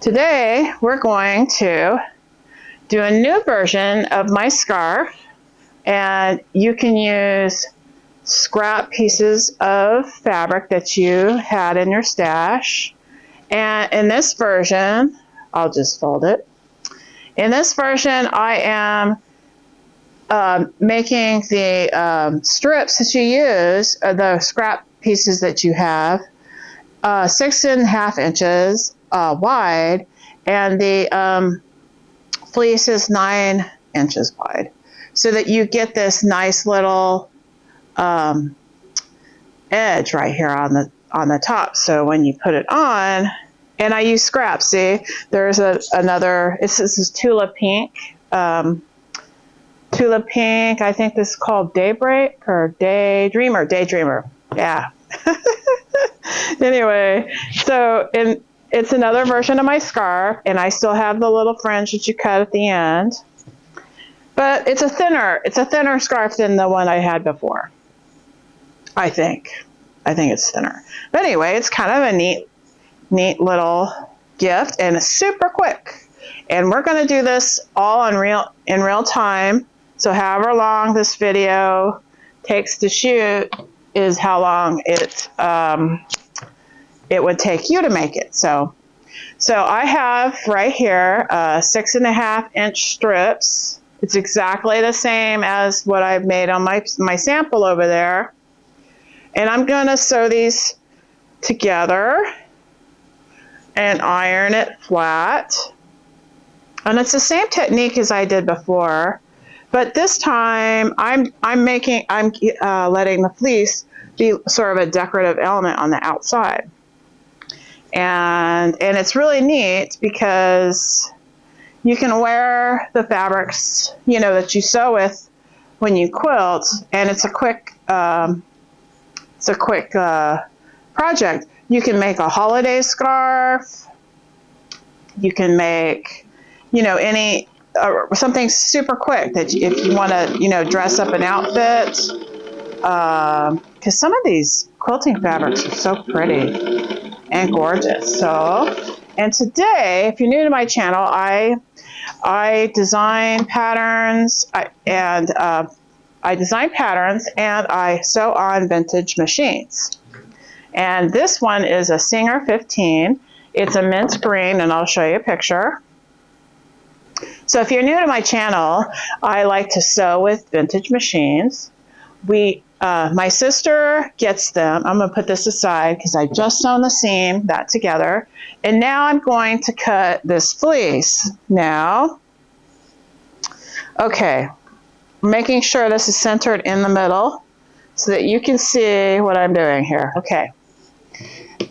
Today we're going to do a new version of my scarf, and you can use scrap pieces of fabric that you had in your stash. And in this version, I'll just fold it. In this version, I am making the strips that you use, the scrap pieces that you have, 6.5 inches wide, and the fleece is 9 inches wide, so that you get this nice little edge right here on the top. So when you put it on, and I use scrap. See, there's another. This is tulip pink. Tulip pink. I think this is called Daybreak or Daydreamer. Daydreamer. Yeah. Anyway, so it's another version of my scarf, and I still have the little fringe that you cut at the end. But it's a thinner scarf than the one I had before. I think it's thinner. But anyway, it's kind of a neat little gift, and it's super quick. And we're going to do this all in real time. So however long this video takes to shoot is how long it would take you to make it. So I have right here 6.5 inch strips. It's exactly the same as what I've made on my sample over there. And I'm going to sew these together and iron it flat. And it's the same technique as I did before, but this time I'm letting the fleece be sort of a decorative element on the outside. And it's really neat because you can wear the fabrics, that you sew with when you quilt, and it's a quick project. You can make a holiday scarf. You can make, any something super quick that if you want to, dress up an outfit. Because some of these quilting fabrics are so pretty and gorgeous. And today, if you're new to my channel, I design patterns and I sew on vintage machines. And this one is a Singer 15. It's a mint green, and I'll show you a picture. So if you're new to my channel, I like to sew with vintage machines. My sister gets them. I'm going to put this aside because I just sewn the seam, that together. And now I'm going to cut this fleece. Now, okay, making sure this is centered in the middle so that you can see what I'm doing here. Okay.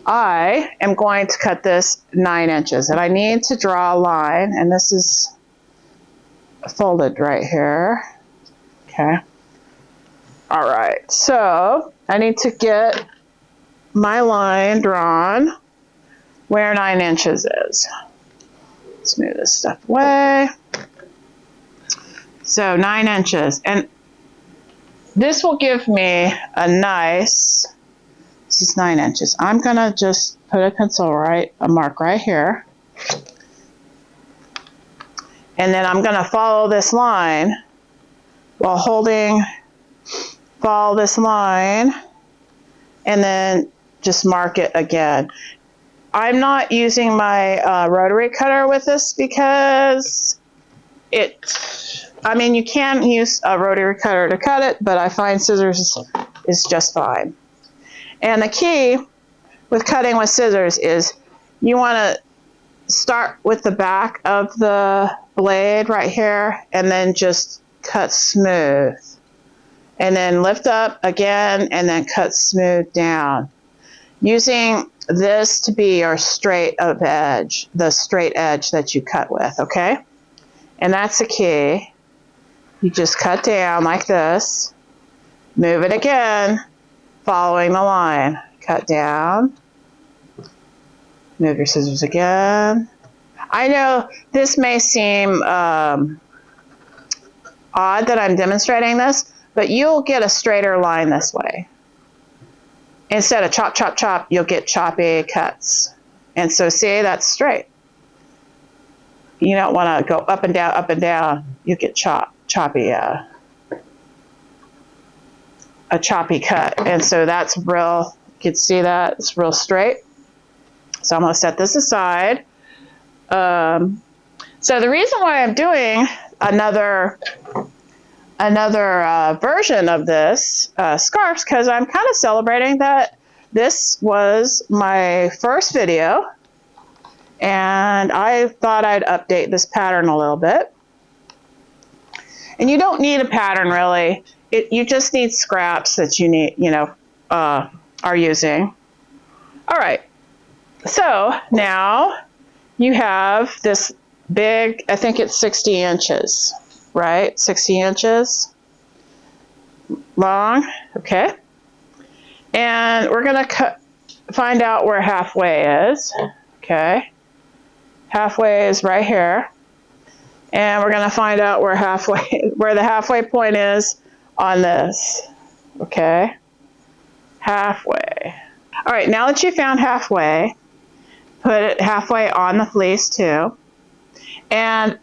I am going to cut this 9 inches, and I need to draw a line, and this is folded right here. Okay. All right, so I need to get my line drawn where 9 inches is. Let's move this stuff away. So 9 inches, and this will give me a nice, this is 9 inches. I'm gonna just put a mark right here. And then I'm gonna follow this line while follow this line, and then just mark it again. I'm not using my rotary cutter with this because you can use a rotary cutter to cut it, but I find scissors is just fine. And the key with cutting with scissors is you want to start with the back of the blade right here, and then just cut smooth. And then lift up again, and then cut smooth down. Using this to be your straight edge, the straight edge that you cut with, okay? And that's the key. You just cut down like this, move it again, following the line. Cut down, move your scissors again. I know this may seem odd that I'm demonstrating this, but you'll get a straighter line this way. Instead of chop, chop, chop, you'll get choppy cuts. And so see, that's straight. you don't want to go up and down. You get choppy, a choppy cut. And so that's real, you can see that, it's real straight. So I'm going to set this aside. So the reason why I'm doing another version of this scarf, because I'm kind of celebrating that this was my first video, and I thought I'd update this pattern a little bit. And you don't need a pattern really. You just need scraps that you need, are using. All right. So now you have this big, I think it's 60 inches, right? 60 inches long, okay? And we're gonna find out where halfway is, okay? Halfway is right here. And we're gonna find out where the halfway point is on this, okay? Halfway. All right, now that you found halfway, put it halfway on the fleece too. And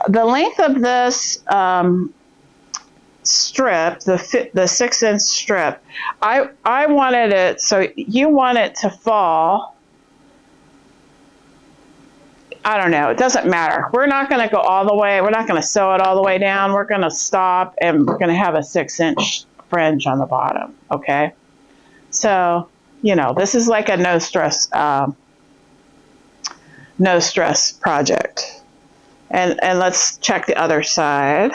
the length of this strip, the 6-inch strip, I wanted it, so you want it to fall, I don't know, it doesn't matter. We're not going to go all the way, we're not going to sew it all the way down. We're going to stop and we're going to have a 6-inch fringe on the bottom, okay? So, this is like a no stress project. And let's check the other side,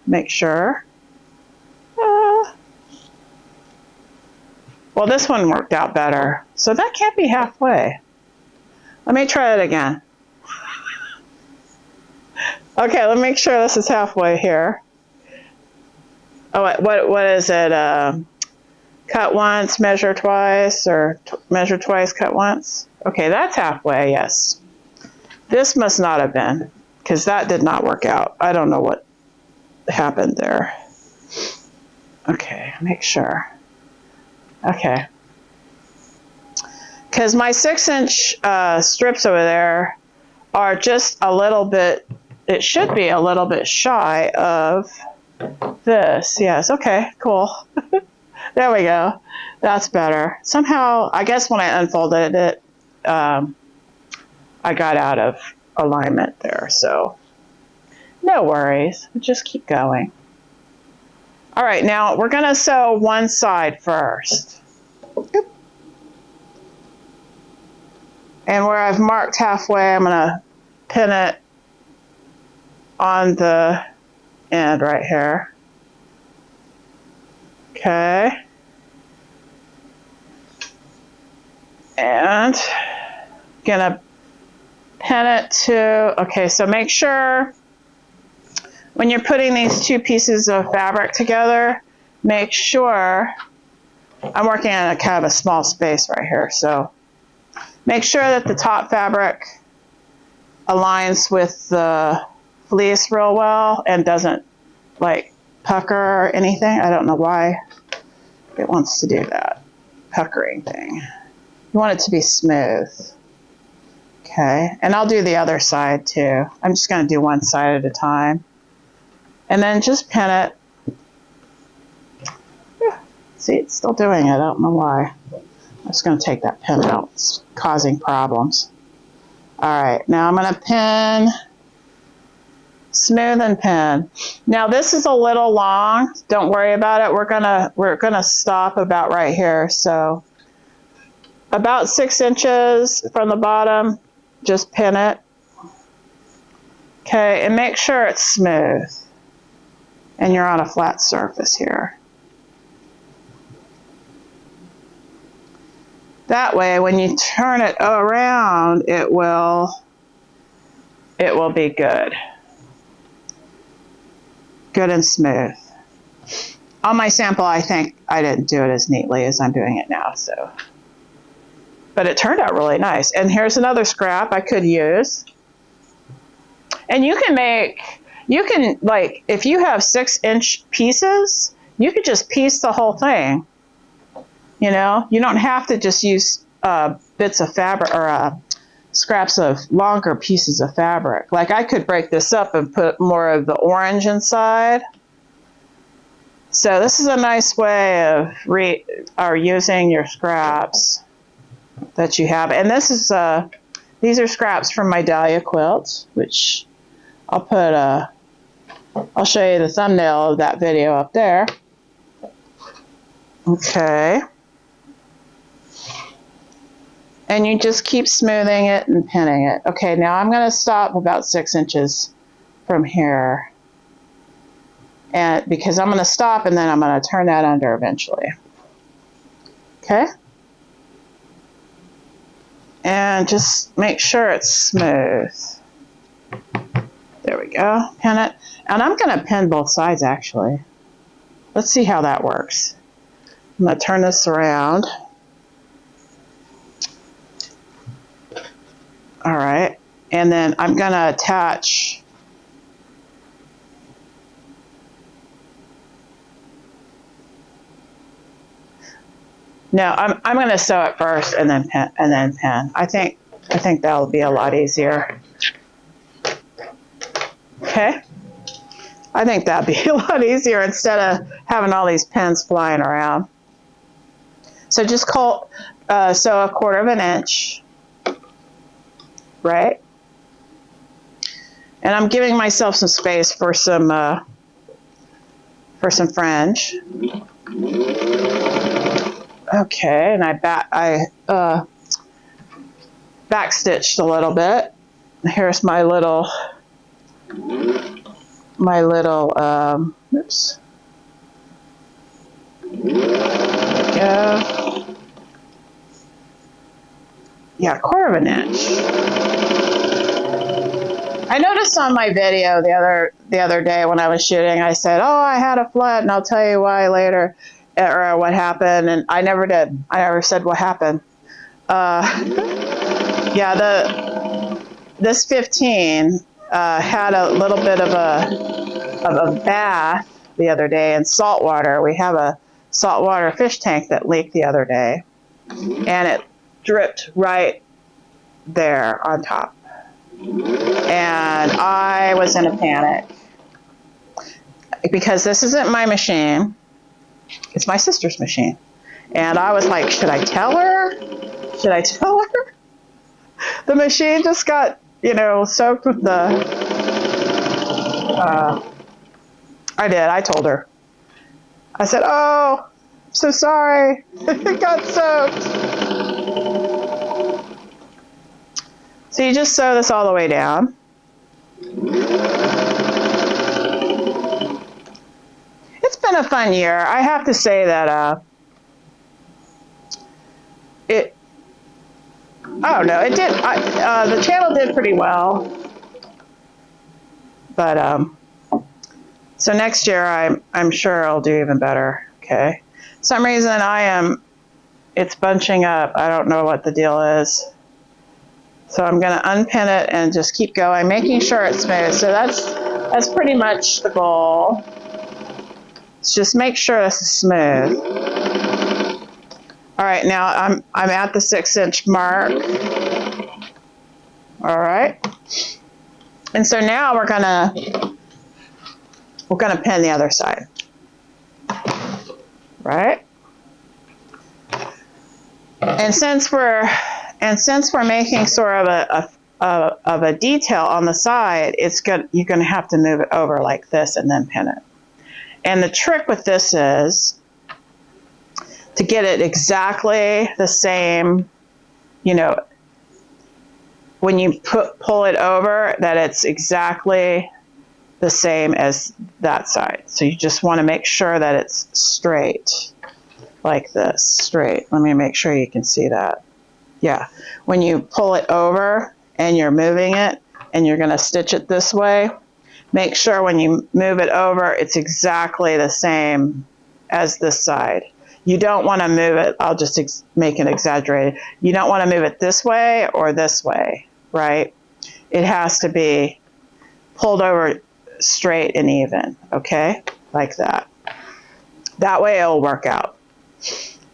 make sure. Well, this one worked out better, so that can't be halfway. Let me try it again. Okay, let me make sure this is halfway here. Oh, what is it? Cut once, measure twice, or measure twice, cut once? Okay, that's halfway, yes. This must not have been, because that did not work out. I don't know what happened there. Okay, make sure. Okay. Because my 6-inch strips over there are just a little bit, it should be a little bit shy of this. Yes, okay, cool. There we go. That's better. Somehow, I guess when I unfolded it, I got out of alignment there, so no worries. Just keep going. All right, now we're going to sew one side first. And where I've marked halfway, I'm going to pin it on the end right here. Okay. And gonna pin it to, okay, so make sure when you're putting these two pieces of fabric together, make sure, I'm working on a kind of a small space right here, so make sure that the top fabric aligns with the fleece real well and doesn't like pucker or anything. I don't know why it wants to do that puckering thing. You want it to be smooth. Okay, and I'll do the other side too. I'm just going to do one side at a time. And then just pin it. Yeah. See, it's still doing it. I don't know why. I'm just going to take that pin out. It's causing problems. All right, now I'm going to pin, smooth and pin. Now this is a little long. Don't worry about it. We're gonna stop about right here. So about 6 inches from the bottom, just pin it. Okay, and make sure it's smooth and you're on a flat surface here. That way, when you turn it around, it will be good. Good and smooth. On my sample, I think I didn't do it as neatly as I'm doing it now, so. But it turned out really nice. And here's another scrap I could use. And you can like, if you have 6-inch pieces, you could just piece the whole thing. You know, you don't have to just use bits of fabric or scraps of longer pieces of fabric. Like I could break this up and put more of the orange inside. So this is a nice way of using your scraps that you have. And this is these are scraps from my Dahlia quilt, which I'll put I'll show you the thumbnail of that video up there. Okay. And you just keep smoothing it and pinning it. Okay, now I'm going to stop about 6 inches from here. And because I'm going to stop and then I'm going to turn that under eventually. Okay? And just make sure it's smooth. There we go. Pin it. And I'm going to pin both sides actually. Let's see how that works. I'm going to turn this around. All right, and then I'm going to attach I'm going to sew it first and then pin. I think that'll be a lot easier. Okay, I think that'd be a lot easier instead of having all these pins flying around. So just sew 1/4 inch. Right? And I'm giving myself some space for some fringe. Okay, and I back stitched a little bit. Here's my little oops. There we go. Yeah, 1/4 inch. I noticed on my video the other day when I was shooting, I said, "Oh, I had a flood," and I'll tell you why later, or what happened. And I never did. I never said what happened. Yeah, this 15 had a little bit of a bath the other day in salt water. We have a saltwater fish tank that leaked the other day, and it dripped right there on top. And I was in a panic because this isn't my machine. It's my sister's machine. And I was like, should I tell her? Should I tell her? The machine just got, soaked with the... I did. I told her. I said, "Oh, I'm so sorry. It got soaked." So you just sew this all the way down. It's been a fun year. I have to say that it did. The channel did pretty well. But so next year I'm sure I'll do even better. Okay. For some reason it's bunching up. I don't know what the deal is. So I'm going to unpin it and just keep going, making sure it's smooth. So that's pretty much the goal. Just make sure this is smooth. All right, now I'm at the 6 inch mark. All right. And so now we're gonna pin the other side. Right? And since we're making sort of a detail on the side, you're going to have to move it over like this and then pin it. And the trick with this is to get it exactly the same, when you pull it over, that it's exactly the same as that side. So you just want to make sure that it's straight, like this, straight. Let me make sure you can see that. Yeah, when you pull it over and you're moving it and you're going to stitch it this way, make sure when you move it over, it's exactly the same as this side. You don't want to move it, I'll just make it exaggerated. You don't want to move it this way or this way, right? It has to be pulled over straight and even, okay? Like that. That way it'll work out.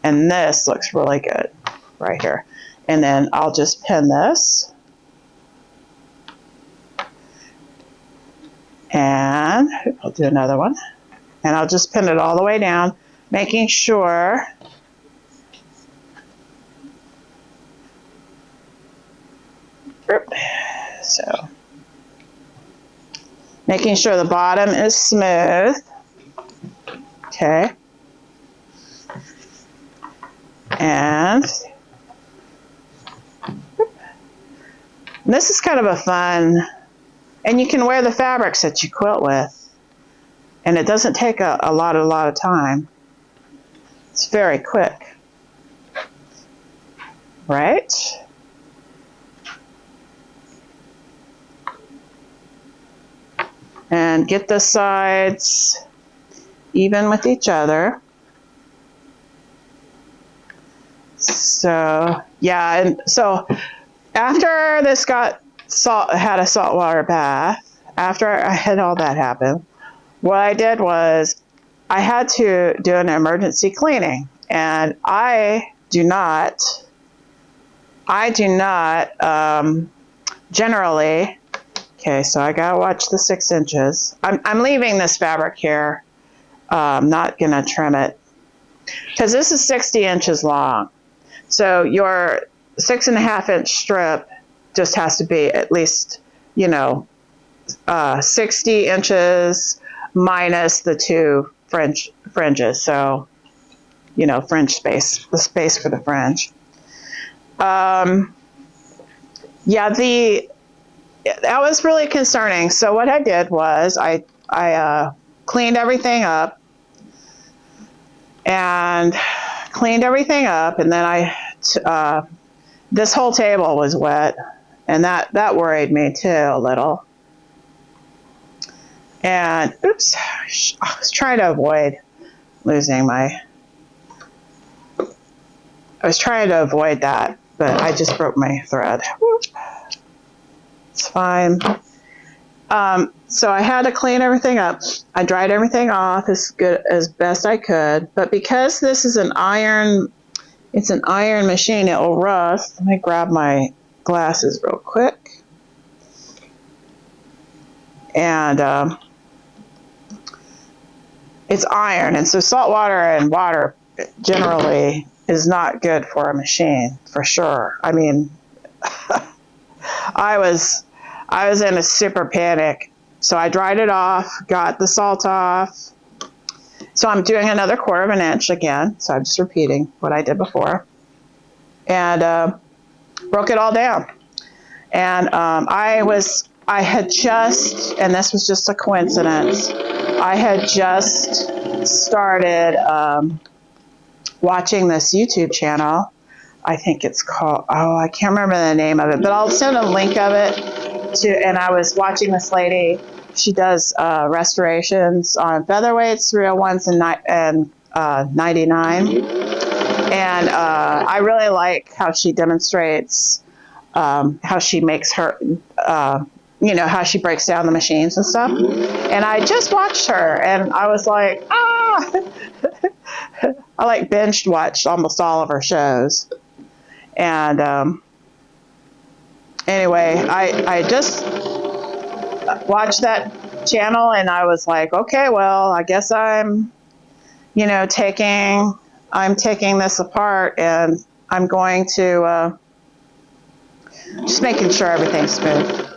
And this looks really good right here. And then I'll just pin this. And I'll do another one. And I'll just pin it all the way down, making sure so making sure the bottom is smooth. Okay. And this is kind of a fun, and you can wear the fabrics that you quilt with, and it doesn't take a lot of time. It's very quick, right? And get the sides even with each other. So yeah, and so after this had a saltwater bath, after I had all that happen, what I did was I had to do an emergency cleaning, and I do not generally. Okay, so I gotta watch the 6 inches. I'm leaving this fabric here. I'm not gonna trim it because this is 60 inches long. So your 6.5 inch strip just has to be at least, 60 inches minus the 2 fringes. So, fringe space, the space for the fringe. Yeah, that was really concerning. So what I did was I cleaned everything up, and then this whole table was wet, and that worried me too a little. And oops, I was trying to avoid losing I was trying to avoid that, but I just broke my thread. It's fine. So I had to clean everything up. I dried everything off as best I could, but because this is an iron machine, it will rust. Let me grab my glasses real quick. And it's iron, and so salt water and water generally is not good for a machine, for sure. I mean, I was in a super panic. So I dried it off, got the salt off. So I'm doing another 1/4 inch again. So I'm just repeating what I did before. And broke it all down. And I had just, and this was just a coincidence, I had just started watching this YouTube channel. I think it's called, I can't remember the name of it, but I'll send a link of it and I was watching this lady. She does restorations on featherweights, 301s, and 99. And I really like how she demonstrates how she makes her, how she breaks down the machines and stuff. And I just watched her, and I was like, I binged watched almost all of her shows. And anyway, I just watched that channel, and I was like, okay, well, I guess I'm taking this apart, and I'm going to just making sure everything's smooth.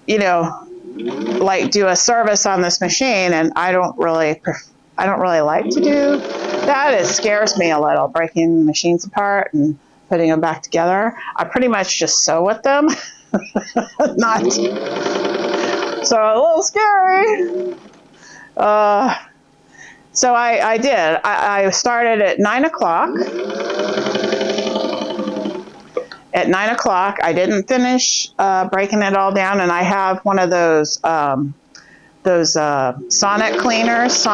Do a service on this machine, and I don't really like to do that. It scares me a little, breaking machines apart and putting them back together. I pretty much just sew with them. Not so a little scary. So I did. I started at 9 o'clock. At 9 o'clock, I didn't finish breaking it all down, and I have one of those sonic cleaners.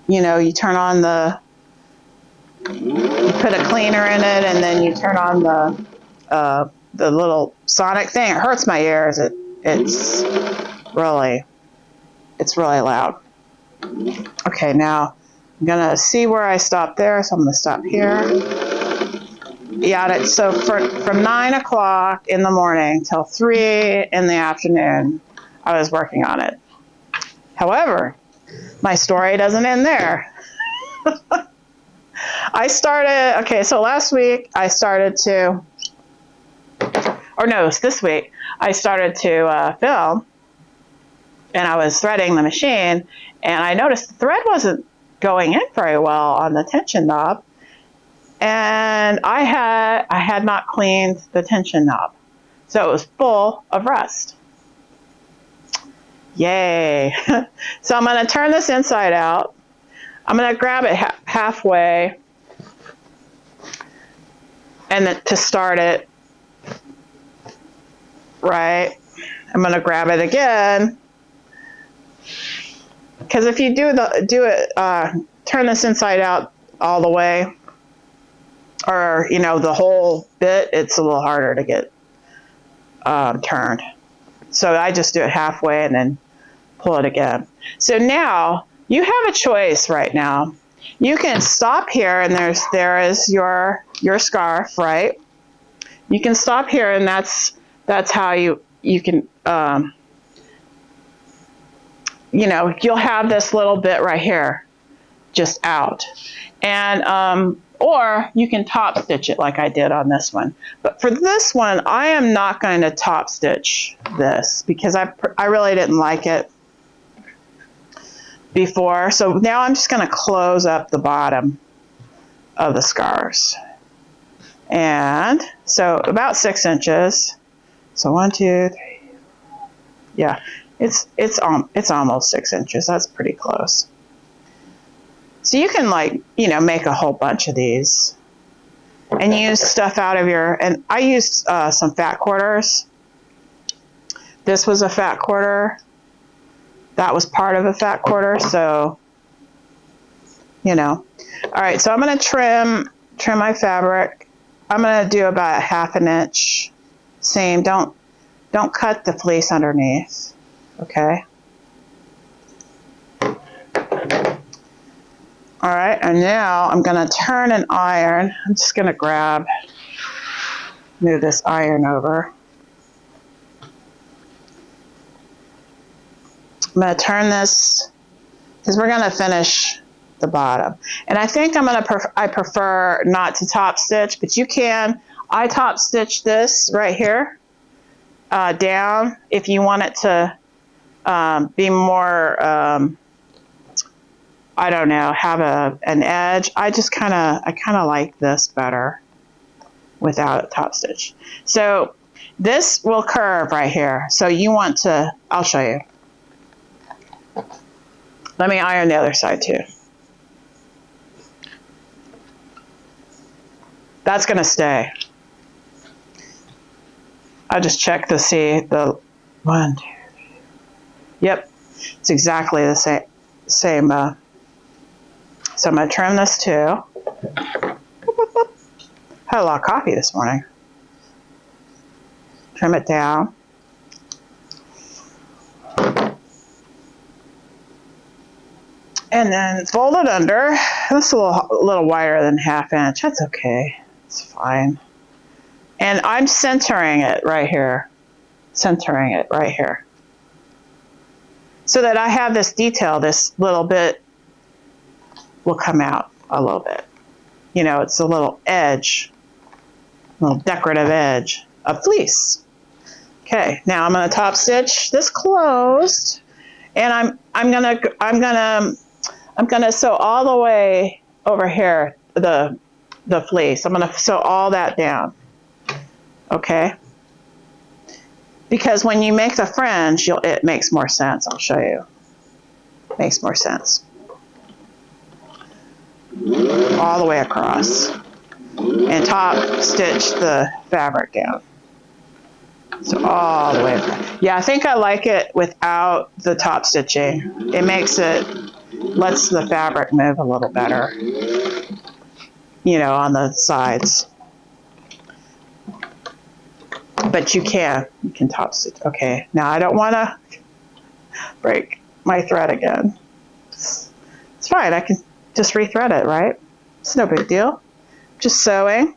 You turn on you put a cleaner in it, and then you turn on the little sonic thing. It hurts my ears. It's really loud. Okay, now I'm gonna see where I stopped there, so I'm gonna stop here. Yeah, so from 9 o'clock in the morning till 3 in the afternoon, I was working on it. However, my story doesn't end there. So last week I started to, this week, I started to film, and I was threading the machine, and I noticed the thread wasn't going in very well on the tension knob, and I had not cleaned the tension knob, so it was full of rust. Yay! So I'm going to turn this inside out. I'm going to grab it halfway, and then to start it, right, I'm going to grab it again, because if you turn this inside out all the way, or the whole bit, it's a little harder to get turned. So I just do it halfway and then pull it again. So now you have a choice right now. You can stop here, and there is your scarf, right? You can stop here, and that's how you can you'll have this little bit right here just out, and or you can top stitch it like I did on this one. But for this one, I am not going to top stitch this because I really didn't like it before. So now I'm just going to close up the bottom of the scarves. And so about 6 inches. So 1, 2, 3. Yeah, it's almost 6 inches. That's pretty close. So you can make a whole bunch of these and use stuff out of and I used some fat quarters. This was a fat quarter. That was part of a fat quarter. So, all right, so I'm going to trim my fabric. I'm going to do about 1/2 inch. Same, don't cut the fleece underneath, okay? All right, and now I'm going to turn and iron. I'm just going to move this iron over. I'm going to turn this, because we're going to finish the bottom. And I think I prefer not to top stitch, but you can. I top stitch this right here down if you want it to be more, I don't know, have an edge. I kind of like this better without top stitch. So this will curve right here. So you want to, I'll show you. Let me iron the other side too. That's going to stay. I'll just check to see the 1, 2, 3. Yep, it's exactly the same. So I'm going to trim this too. Had a lot of coffee this morning. Trim it down. And then fold it under. This is a little wider than 1/2 inch. That's okay. It's fine. And I'm centering it right here. Centering it right here. So that I have this detail, this little bit will come out a little bit. It's a little edge, a little decorative edge of fleece. Okay, now I'm going to top stitch this closed, and I'm gonna sew all the way over here the fleece. I'm gonna sew all that down. Okay. Because when you make the fringe, it makes more sense. I'll show you. Makes more sense. All the way across. And top stitch the fabric down. So all the way across. Yeah, I think I like it without the top stitching. It lets the fabric move a little better, on the sides. But you can top stitch. Okay, now I don't want to break my thread again. It's fine, I can just rethread it, right? It's no big deal. Just sewing.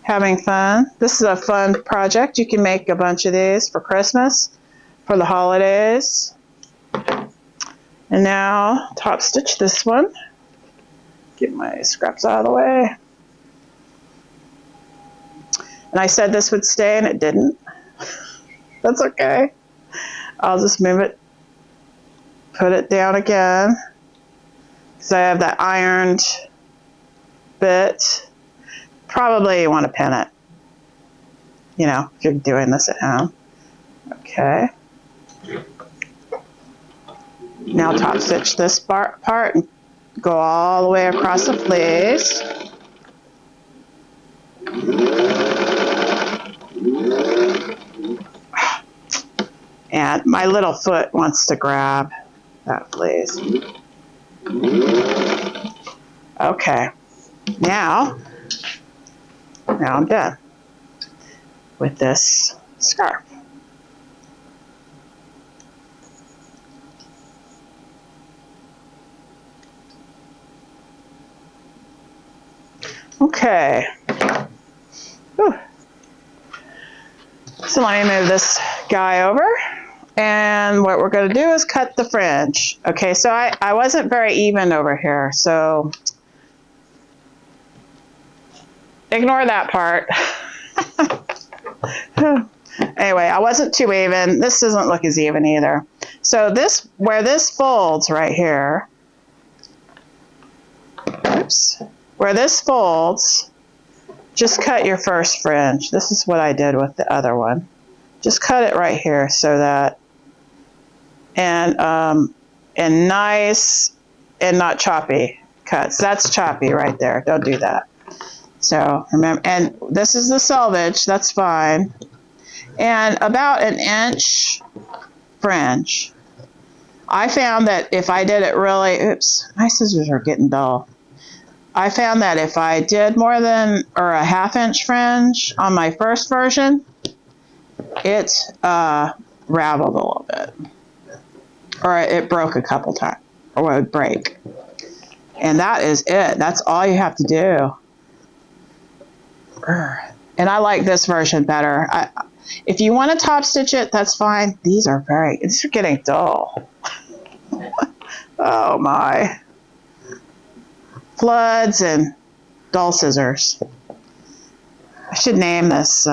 having fun. This is a fun project. You can make a bunch of these for Christmas, for the holidays. And now top stitch this one. Get my scraps out of the way. And I said this would stay and it didn't. That's okay. I'll just move it, put it down again. Because I have that ironed bit. Probably you want to pin it, you know, if you're doing this at home. Okay. Now top stitch this part and go all the way across the fleece. And my little foot wants to grab that fleece. Okay. Now I'm done with this scarf. Okay. Whew. So let me move this guy over. And what we're going to do is cut the fringe. Okay, so I wasn't very even over here, so ignore that part. Anyway, I wasn't too even. This doesn't look as even either. So this, where this folds right here, oops, where this folds, just cut your first fringe. This is what I did with the other one. Just cut it right here so that, and nice and not choppy cuts. That's choppy right there. Don't do that. So remember, and this is the selvage. That's fine. And about an inch fringe. I found that if I did it really, oops, my scissors are getting dull. I found that if I did more than or a half-inch fringe on my first version, it raveled a little bit, or it broke a couple times, or it would break. And that is it. That's all you have to do. And I like this version better. If you want to top stitch it, that's fine. These are getting dull. Oh my. Floods and dull scissors. I should name this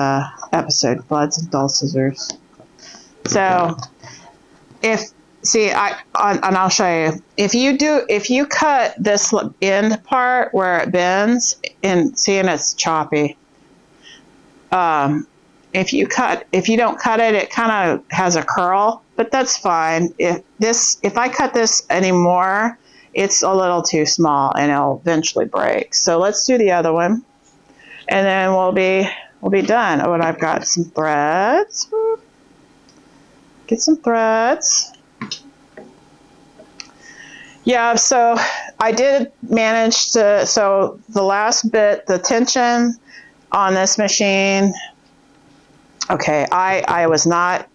episode Floods and Dull Scissors. So I'll show you. If you cut this end part where it bends, and it's choppy. If you don't cut it, it kind of has a curl, but that's fine. If I cut this anymore, it's a little too small and it'll eventually break. So let's do the other one, and then we'll be done. Oh, and I've got some threads. Get some threads. Yeah, so I did manage to, so the last bit, the tension on this machine, okay, I was not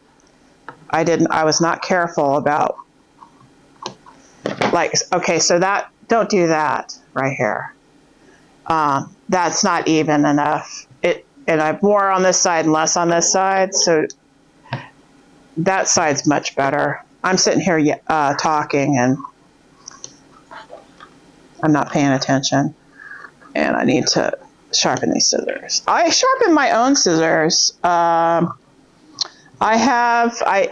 careful about, like, okay, so don't do that right here. That's not even enough. And I've more on this side and less on this side, so that side's much better. I'm sitting here talking and I'm not paying attention, and I need to sharpen these scissors. I sharpen my own scissors. I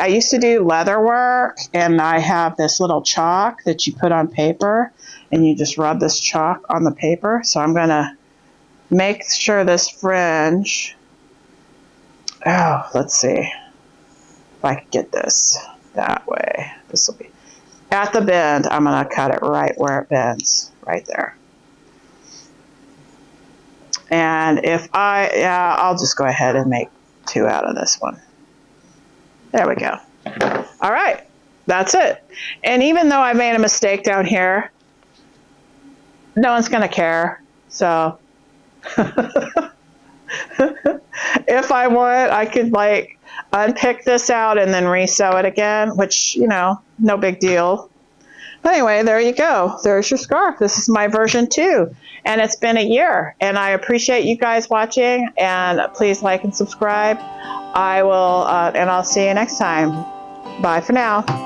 used to do leather work, and I have this little chalk that you put on paper, and you just rub this chalk on the paper. So I'm going to make sure this fringe, let's see if I can get this that way. This will be at the bend. I'm going to cut it right where it bends, right there. And I'll just go ahead and make 2 out of this one. There we go. All right, that's it. And even though I made a mistake down here, no one's going to care. So if I want, I could like unpick this out and then resew it again, which, no big deal. Anyway, there you go. There's your scarf. This is my version 2. And it's been a year. And I appreciate you guys watching. And please like and subscribe. And I'll see you next time. Bye for now.